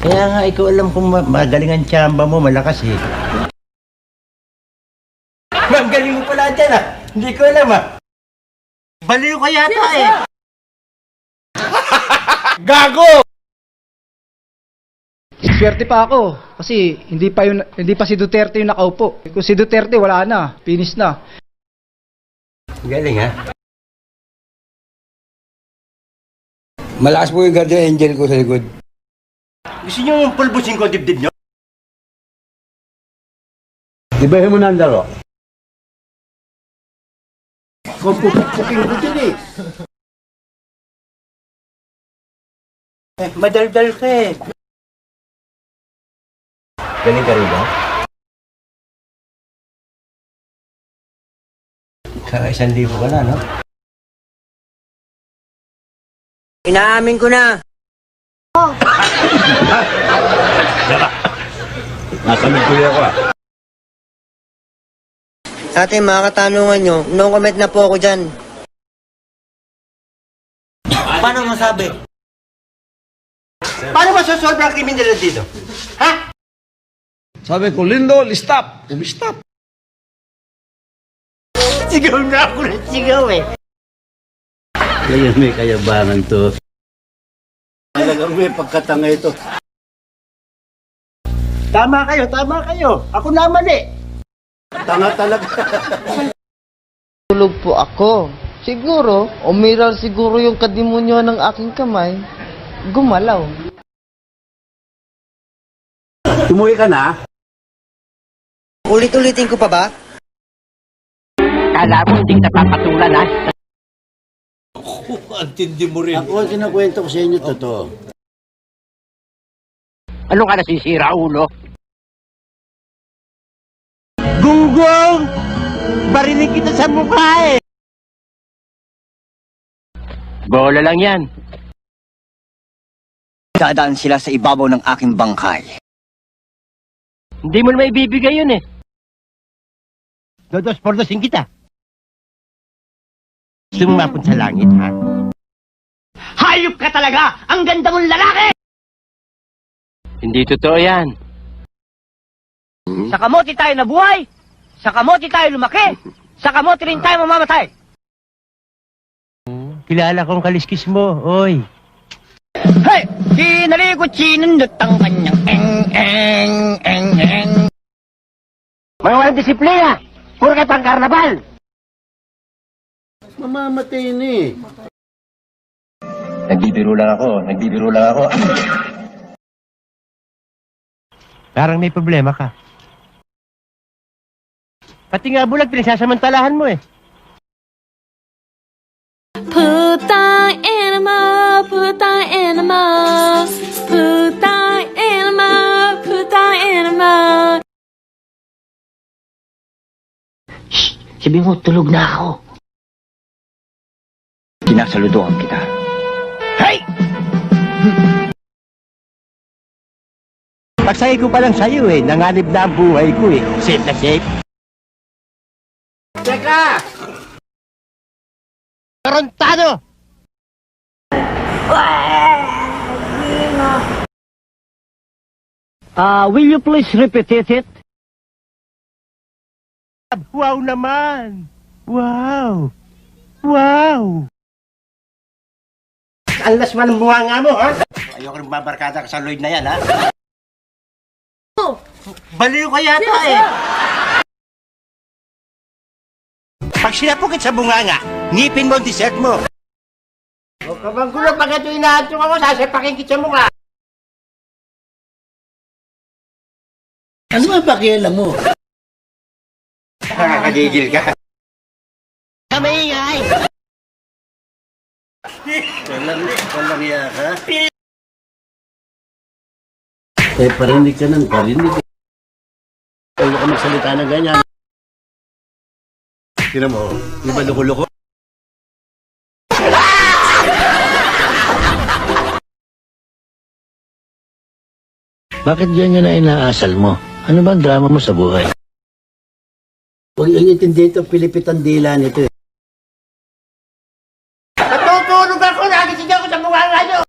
Kaya nga, ikaw alam kung magaling ang tsamba mo, malakas eh. Ma'am, galing mo pala dyan ah. Hindi ko alam ah. Baliw ka yata eh. Gago! Swerte pa ako kasi hindi pa si Duterte yung nakaupo. Kung si Duterte wala na, finish na. Galing ha. Malakas po yung guardian angel ko sa likod. Gusto nyo pulbusin ko dibdib nyo? Ibahin mo na ang laro. Kung pupukpukin ko dyan eh. Madaldal ka eh. Galing ka rin ba? Kaka-1,000 ka na, no? Inaamin ko na. Nasamig ko ako ah. Sa ating mga katanungan nyo, no comment na po ako dyan. Paano masabi? Paano masosolve ang kriminalidad dito? Ha? Sabi ko, Lindol, stop! Stop! Sigaw na ako ng sigaw eh. Ngayon may kayabangan to. Talagang may pagkatanga ito. Tama kayo. Ako na mali. Tanga talaga. Tulog po ako. Siguro, umiral siguro yung kadimonyo ng aking kamay. Gumalaw. Tumuwi ka na? Ulit-ulitin ko pa ba? Kala mo hindi kita papatulan, ha? Ang tindi mo rin. Ako ang kinakwento ko sa inyo, totoo. Ano ka nasisira, ulo? Gunggong! Barinig kita sa mukha eh. Bola lang yan. Dadaan sila sa ibabaw ng aking bangkay. Hindi mo naman ibibigay yun eh. Dodos por dosin kita. Gusto mong mapunta sa langit, ha? Hayop ka talaga! Ang ganda mong lalaki! Hindi totoo yan. Sa kamote tayo nabuhay, sa kamote tayo lumaki, sa kamote rin tayo mamamatay. Kilala kong kaliskis mo, oy. Hey! Sinaligot sinundot ang kanyang eng. Mga walang disiplina! Puro ka pang karnabal! Mamamatay na eh. Nagbibiro lang ako. Parang may problema ka. Pati nga bulag, pinagsasamantalahan mo eh. Putang enema, putang enema, putang enema, putang enema. Sabi mo, tulog na ako. Kinasaludoan kita. Pagsay ko pa lang sa'yo eh, nanganib na ang buhay ko eh. Safe na safe. Teka! Torontado! Will you please repeat it? Wow naman! Wow! Wow! Alas man ang buhanga mo, ha? Ayoko rin babarkada ka sa Lloyd na yan, ha? Baliw ka yata eh! Pag sinapukit sa bunganga, ngipin mo ang dessert mo. Huwag ka bang gulo pag ito inaatong ako, sasapakin kita mo ka. Ano ba pakialam mo? Nakakagigil ka. Kamaingay! Walang iya ka? Eh, parinig ka ng parinig. Huwag ka magsalita na ganyan. Tira mo, di ba loko-loko? Bakit ganyan na inaasal mo? Ano ba ang drama mo sa buhay? Huwag yung intindi ito, pilipitan dila nito eh. Natutulog ako, nagising ako sa bunganga nyo!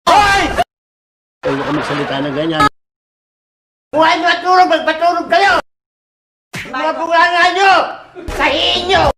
Hoy! Huwag ka magsalita na ganyan. Buhay nyo at turog, magpaturog kayo! Mga bunganga nyo! Sahihin nyo!